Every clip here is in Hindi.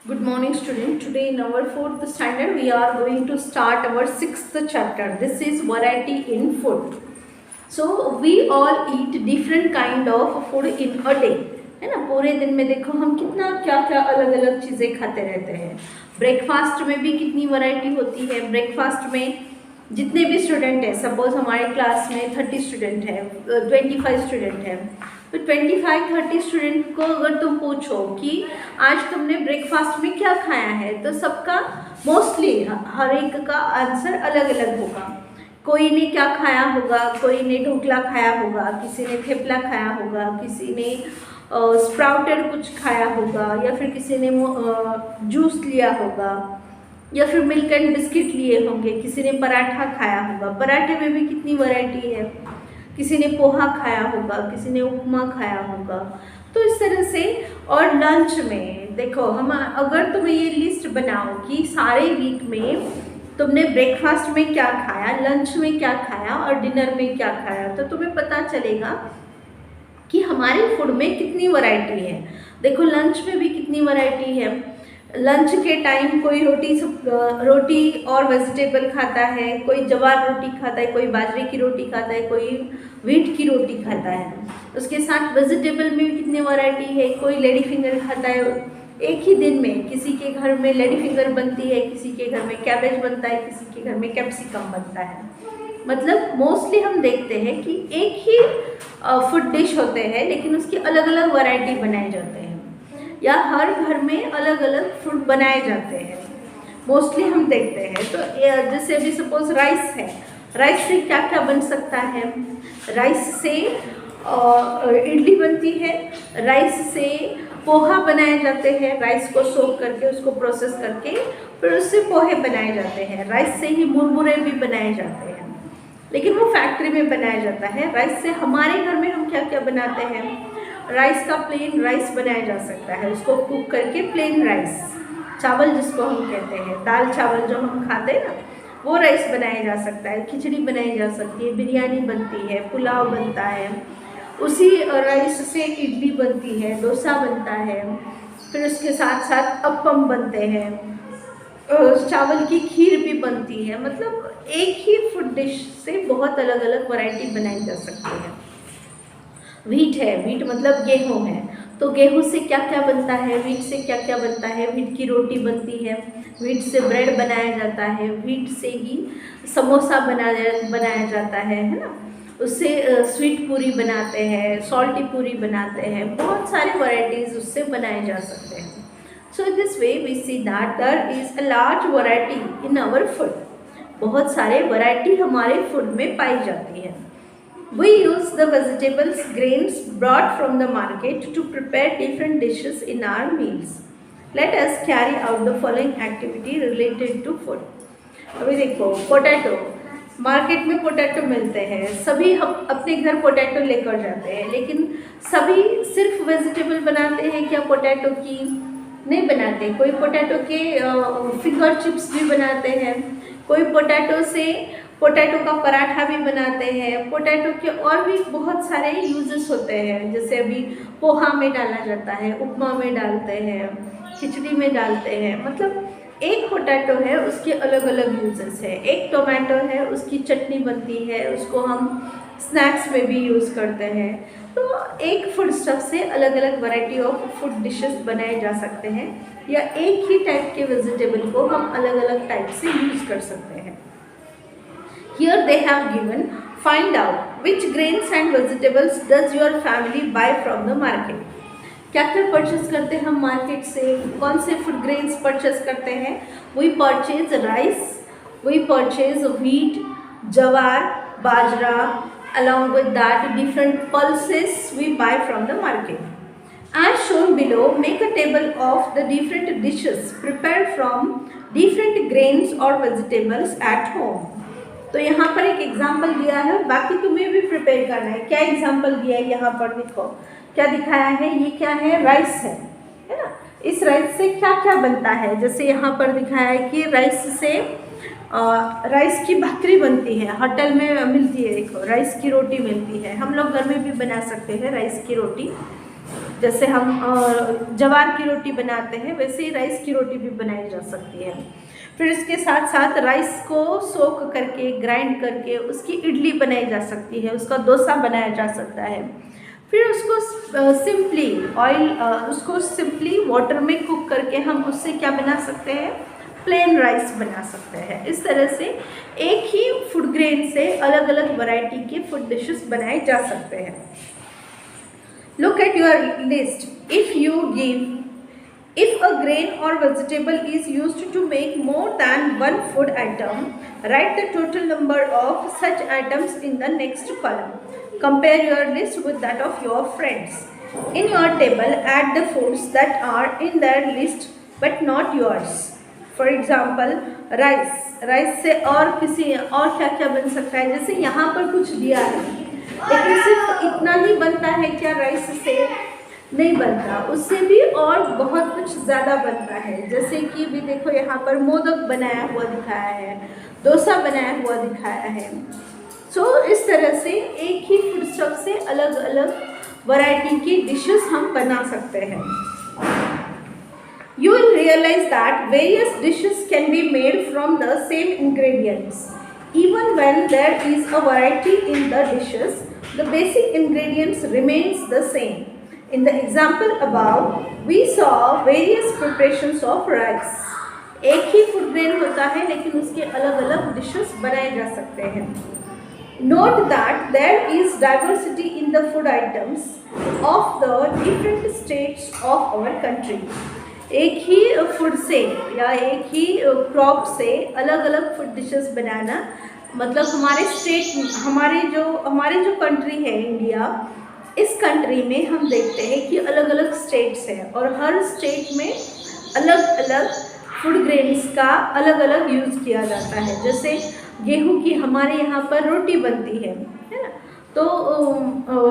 Good morning student. Today in our 4th standard we are going to start our 6th chapter. This is variety in food. So we all eat different kind of food in a day. है ना, पूरे दिन में देखो हम कितना क्या क्या अलग अलग चीज़ें खाते रहते हैं। ब्रेकफास्ट में भी कितनी वैरायटी होती है। ब्रेकफास्ट में जितने भी स्टूडेंट हैं, सपोज हमारे क्लास में 30 स्टूडेंट है, 25 स्टूडेंट है, तो 25-30 स्टूडेंट को अगर तुम पूछो कि आज तुमने ब्रेकफास्ट में क्या खाया है, तो सबका मोस्टली हर एक का आंसर अलग अलग होगा। कोई ने क्या खाया होगा, कोई ने ढोकला खाया होगा, किसी ने थेपला खाया होगा, किसी ने स्प्राउटेड कुछ खाया होगा, या फिर किसी ने जूस लिया होगा, या फिर मिल्क एंड बिस्किट लिए होंगे, किसी ने पराठा खाया होगा। पराठे में भी कितनी वैरायटी है, किसी ने पोहा खाया होगा, किसी ने उपमा खाया होगा। तो इस तरह से। और लंच में देखो, हम अगर तुम्हें ये लिस्ट बनाओ कि सारे वीक में तुमने ब्रेकफास्ट में क्या खाया, लंच में क्या खाया और डिनर में क्या खाया, तो तुम्हें पता चलेगा कि हमारे फूड में कितनी वैरायटी है। देखो लंच में भी कितनी वैरायटी है। लंच के टाइम कोई रोटी और वेजिटेबल खाता है, कोई जवार रोटी खाता है, कोई बाजरे की रोटी खाता है, कोई व्हीट की रोटी खाता है। उसके साथ वेजिटेबल में भी कितनी वैरायटी है। कोई लेडी फिंगर खाता है। एक ही दिन में किसी के घर में लेडी फिंगर बनती है, किसी के घर में कैबेज बनता है, किसी के घर में कैप्सिकम बनता है। मतलब मोस्टली हम देखते हैं कि एक ही फूड डिश होते हैं, लेकिन उसकी अलग अलग वैरायटी बनाए जाते हैं, या हर घर में अलग अलग फूड बनाए जाते हैं। मोस्टली हम देखते हैं। तो जैसे अभी सपोज राइस है, राइस से क्या क्या बन सकता है। राइस से इडली बनती है, राइस से पोहा बनाए जाते हैं, राइस को सोक करके उसको प्रोसेस करके फिर उससे पोहे बनाए जाते हैं। राइस से ही मुरमुरे भी बनाए जाते हैं, लेकिन वो फैक्ट्री में बनाया जाता है। राइस से हमारे घर में हम क्या क्या बनाते हैं। राइस का प्लेन राइस बनाया जा सकता है, उसको कुक करके प्लेन राइस, चावल जिसको हम कहते हैं, दाल चावल जो हम खाते हैं ना, वो राइस बनाया जा सकता है। खिचड़ी बनाई जा सकती है, बिरयानी बनती है, पुलाव बनता है। उसी राइस से इडली बनती है, डोसा बनता है, फिर उसके साथ साथ अप्पम बनते हैं, चावल की खीर भी बनती है। मतलब एक ही फूड डिश से बहुत अलग अलग वैरायटी बनाई जा सकती है। व्हीट है, व्हीट मतलब गेहूँ है, तो गेहूँ से क्या क्या बनता है, व्हीट से क्या क्या बनता है। व्हीट की रोटी बनती है, व्हीट से ब्रेड बनाया जाता है, व्हीट से ही समोसा बनाया जाता है ना। उससे स्वीट पूरी बनाते हैं, सॉल्टी पूरी बनाते हैं, बहुत सारे वैरायटीज़ उससे बनाए जा सकते हैं। So this way we see that there is a large variety in our food. बहुत सारे वैरायटी हमारे फूड में पाई जाती है। We use the vegetables, grains brought from the market to prepare different dishes in our meals. Let us carry out the following activity related to food. अभी देखो, पोटैटो, मार्केट में पोटैटो मिलते हैं, सभी हम अपने घर पोटैटो लेकर जाते हैं, लेकिन सभी सिर्फ वेजिटेबल बनाते हैं क्या पोटैटो की? नहीं बनाते। कोई पोटैटो के फिंगर चिप्स भी बनाते हैं, कोई पोटैटो से पोटैटो का पराठा भी बनाते हैं। पोटैटो के और भी बहुत सारे यूजेस होते हैं, जैसे अभी पोहा में डाला जाता है, उपमा में डालते हैं, खिचड़ी में डालते हैं। मतलब एक पोटैटो है, उसके अलग अलग यूजेस है। एक टोमेटो है, उसकी चटनी बनती है, उसको हम स्नैक्स में भी यूज़ करते हैं। तो एक फूड स्टफ से अलग अलग वैरायटी ऑफ फूड डिशेस बनाए जा सकते हैं, या एक ही टाइप के वेजिटेबल को हम अलग अलग टाइप से यूज़ कर सकते हैं। Here they have given, find out which grains and vegetables does your family buy from the market. क्या क्या परचेज करते हैं हम मार्केट से, कौन से फूड ग्रेन्स परचेज करते हैं। We purchase rice, we purchase wheat, jawar, bajra, along with that different pulses we buy from the market. As shown below, make a table of the different dishes prepared from different grains or vegetables at home. तो यहाँ पर एक एग्जाम्पल दिया है, बाकी तुम्हें भी प्रिपेयर करना है। क्या एग्जाम्पल दिया है यहाँ पर, देखो क्या दिखाया है। ये क्या है, राइस है ना। इस राइस से क्या क्या बनता है, जैसे यहाँ पर दिखाया है कि राइस से राइस की भाकरी बनती है, होटल में मिलती है। देखो राइस की रोटी मिलती है, हम लोग घर में भी बना सकते हैं राइस की रोटी। जैसे हम जवार की रोटी बनाते हैं वैसे ही राइस की रोटी भी बनाई जा सकती है। फिर इसके साथ साथ राइस को सोक करके ग्राइंड करके उसकी इडली बनाई जा सकती है, उसका डोसा बनाया जा सकता है। फिर उसको सिंपली वाटर में कुक करके हम उससे क्या बना सकते हैं, प्लेन राइस बना सकते हैं। इस तरह से एक ही फूड ग्रेन से अलग अलग वैरायटी के फूड डिशेस बनाए जा सकते हैं। Look at your list. If a grain or vegetable is used to make more than one food item, write the total number of such items in the next column. Compare your list with that of your friends. In your table, add the foods that are in their list but not yours. For example, rice से और क्या क्या बन सकता है, जैसे यहाँ पर कुछ दिया है लेकिन सिर्फ इतना ही बनता है क्या, राइस से नहीं बनता, उससे भी और बहुत कुछ ज़्यादा बनता है। जैसे कि भी देखो यहाँ पर मोदक बनाया हुआ दिखाया है, डोसा बनाया हुआ दिखाया है। इस तरह से एक ही फूड स्टफ से अलग अलग वैरायटी की डिशेस हम बना सकते हैं। You will realize that various dishes can be made from the same ingredients. Even when there is a variety in the dishes, the basic ingredients remains the same. In the example above, we saw various preparations of rice. एक ही फूड ग्रेन होता है लेकिन उसके अलग अलग डिशेस बनाए जा सकते हैं। Note that there is diversity in the food items of the different states of our country. एक ही फूड से या एक ही क्रॉप से अलग अलग फूड डिशेस बनाना, मतलब हमारे जो कंट्री है इंडिया, इस कंट्री में हम देखते हैं कि अलग अलग स्टेट्स हैं और हर स्टेट में अलग अलग फूड ग्रेन्स का अलग अलग यूज़ किया जाता है। जैसे गेहूं की हमारे यहाँ पर रोटी बनती है ना, तो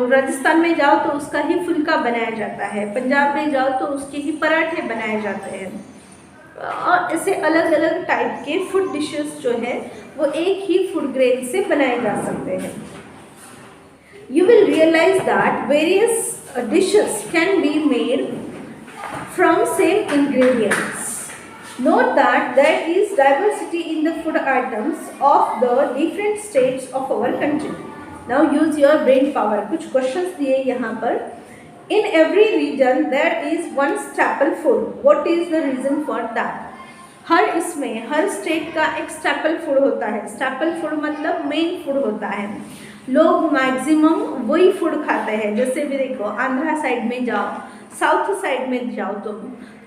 राजस्थान में जाओ तो उसका ही फुल्का बनाया जाता है, पंजाब में जाओ तो उसके ही पराठे बनाए जाते हैं। और ऐसे अलग अलग टाइप के फूड डिशेस जो है वो एक ही फूड ग्रेन से बनाए जा सकते हैं। You will realise that various dishes can be made from same ingredients. Note that there is diversity in the food items of the different states of our country. Now use your brain power. कुछ questions दिए यहाँ पर। In every region there is one staple food. What is the reason for that? Her state का एक स्टैपल फूड होता है। स्टैपल फूड मतलब मेन फूड होता है, लोग मैक्सिमम वही फूड खाते हैं। जैसे भी देखो आंध्रा साइड में जाओ, साउथ साइड में जाओ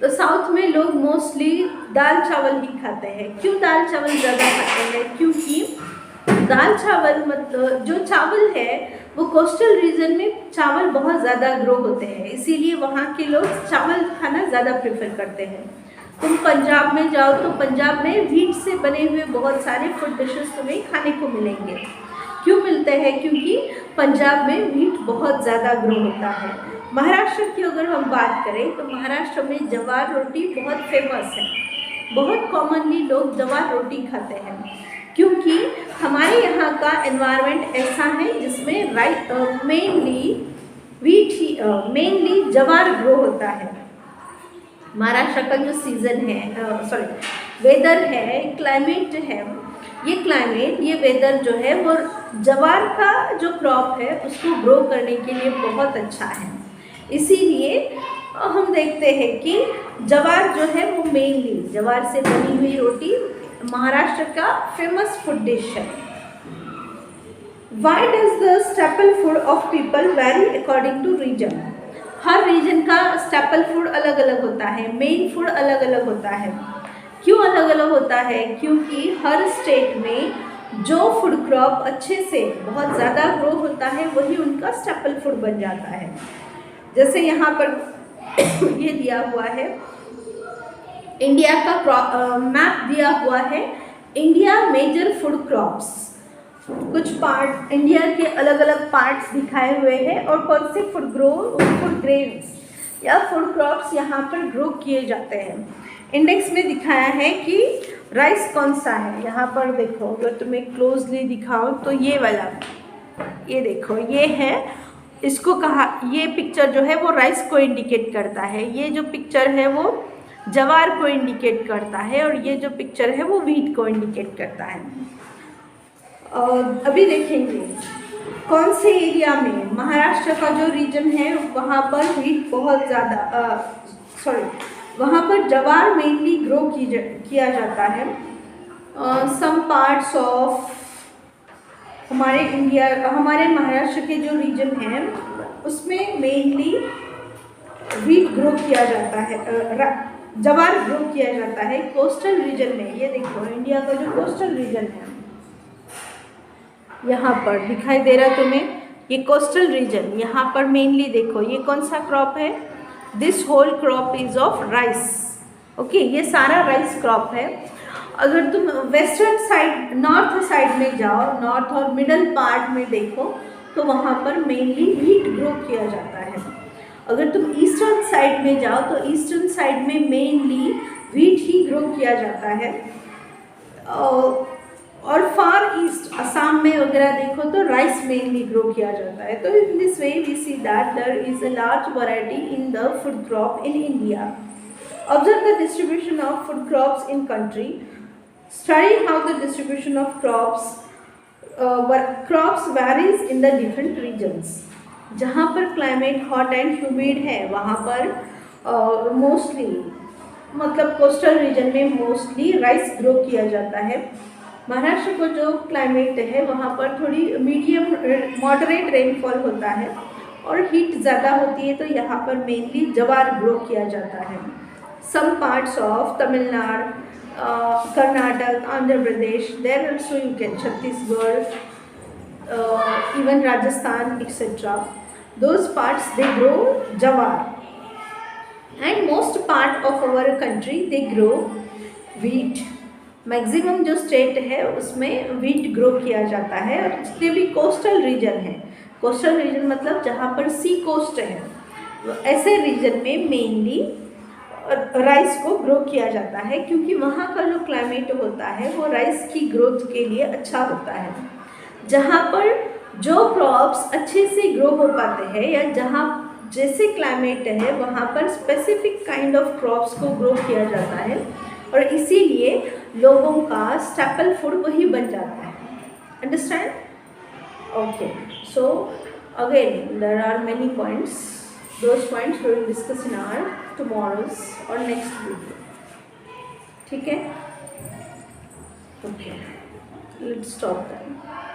तो साउथ में लोग मोस्टली दाल चावल ही खाते हैं। क्यों दाल चावल ज़्यादा खाते हैं? क्योंकि दाल चावल मतलब जो चावल है वो कोस्टल रीजन में चावल बहुत ज़्यादा ग्रो होते हैं, इसीलिए वहाँ के लोग चावल खाना ज़्यादा प्रेफर करते हैं। तुम पंजाब में जाओ तो पंजाब में व्हीट से बने हुए बहुत सारे फूड डिशेस तुम्हें खाने को मिलेंगे। क्यों मिलते हैं? क्योंकि पंजाब में व्हीट बहुत ज़्यादा ग्रो होता है। महाराष्ट्र की अगर हम बात करें तो महाराष्ट्र में जवार रोटी बहुत फेमस है, बहुत कॉमनली लोग जवार रोटी खाते हैं क्योंकि हमारे यहाँ का एनवायरनमेंट ऐसा है जिसमें मेनली जवार ग्रो होता है। महाराष्ट्र का जो सीज़न है वेदर है, क्लाइमेट है, ये वेदर जो है वो जवार का जो क्रॉप है उसको ग्रो करने के लिए बहुत अच्छा है। इसीलिए हम देखते हैं कि जवार जो है वो मेनली जवार से बनी हुई रोटी महाराष्ट्र का फेमस फूड डिश है। Why does the staple food of people vary according to region? हर रीजन का स्टेपल फूड अलग अलग होता है, मेन फूड अलग अलग होता है। क्यों अलग अलग होता है? क्योंकि हर स्टेट में जो फूड क्रॉप अच्छे से बहुत ज़्यादा ग्रो होता है वही उनका स्टेपल फूड बन जाता है। जैसे यहाँ पर ये दिया हुआ है, इंडिया का मैप दिया हुआ है, इंडिया मेजर फूड क्रॉप्स। कुछ पार्ट इंडिया के अलग अलग पार्ट्स दिखाए हुए हैं और कौन से फूड ग्रेन्स या फूड क्रॉप्स यहाँ पर ग्रो किए जाते हैं। इंडेक्स में दिखाया है कि राइस कौन सा है। यहाँ पर देखो, अगर तुम्हें क्लोजली दिखाओ तो ये वाला, ये देखो, ये है इसको कहा, ये पिक्चर जो है वो राइस को इंडिकेट करता है, ये जो पिक्चर है वो जवार को इंडिकेट करता है, और ये जो पिक्चर है वो व्हीट को इंडिकेट करता है। अभी देखेंगे कौन से एरिया में, महाराष्ट्र का जो रीजन है वहाँ पर व्हीट बहुत ज़्यादा, वहाँ पर जवार मेनली ग्रो किया जाता है। सम पार्ट्स ऑफ हमारे महाराष्ट्र के जो रीजन है उसमें मेनली व्हीट ग्रो किया जाता है, जवार ग्रो किया जाता है कोस्टल रीजन में। ये देखो इंडिया का जो कोस्टल रीजन है, यहाँ पर दिखाई दे रहा है तुम्हें, ये कोस्टल रीजन, यहाँ पर मेनली देखो ये कौन सा क्रॉप है, this whole crop is of rice. Okay, ये सारा राइस क्रॉप है। अगर तुम वेस्टर्न साइड, नॉर्थ साइड में जाओ, नॉर्थ और मिडल पार्ट में देखो तो वहाँ पर मेनली व्हीट ग्रो किया जाता है। अगर तुम ईस्टर्न साइड में जाओ तो ईस्टर्न साइड में मेनली व्हीट ही ग्रो किया जाता है। और फार ईस्ट असम में वगैरह देखो तो राइस मेनली ग्रो किया जाता है। तो in this way we see that there is a large variety in the food crop in India. Observe the distribution of food crops in country, study how the distribution of crops varies in the different regions. जहाँ पर क्लाइमेट हॉट एंड ह्यूमिड है वहाँ पर मोस्टली मतलब कोस्टल रीजन में मोस्टली राइस ग्रो किया जाता है। महाराष्ट्र को जो क्लाइमेट है वहाँ पर थोड़ी मीडियम मॉडरेट रेनफॉल होता है और हीट ज़्यादा होती है, तो यहाँ पर मेनली जवार ग्रो किया जाता है। Some parts of Tamil Nadu, Karnataka, Andhra Pradesh, there also you can Chhattisgarh, even Rajasthan, etc. Those parts they grow jawar, and most part of our country they grow wheat. Maximum जो स्टेट है उसमें व्हीट ग्रो किया जाता है। और जितने भी कोस्टल रीजन है, कोस्टल रीजन मतलब जहाँ पर सी कोस्ट है, ऐसे रीजन में मेनली राइस को ग्रो किया जाता है, क्योंकि वहाँ का जो क्लाइमेट होता है वो राइस की ग्रोथ के लिए अच्छा होता है। जहाँ पर जो क्रॉप्स अच्छे से ग्रो हो पाते हैं या जहाँ जैसे क्लाइमेट है वहाँ पर स्पेसिफिक काइंड ऑफ क्रॉप्स को ग्रो किया जाता है, और इसीलिए लोगों का स्टेपल फूड वही बन जाता है। Understand? Okay, so again there are many points, those points we will discuss in our tomorrow's और नेक्स्ट वीडियो। ठीक है? Okay, let's stop that.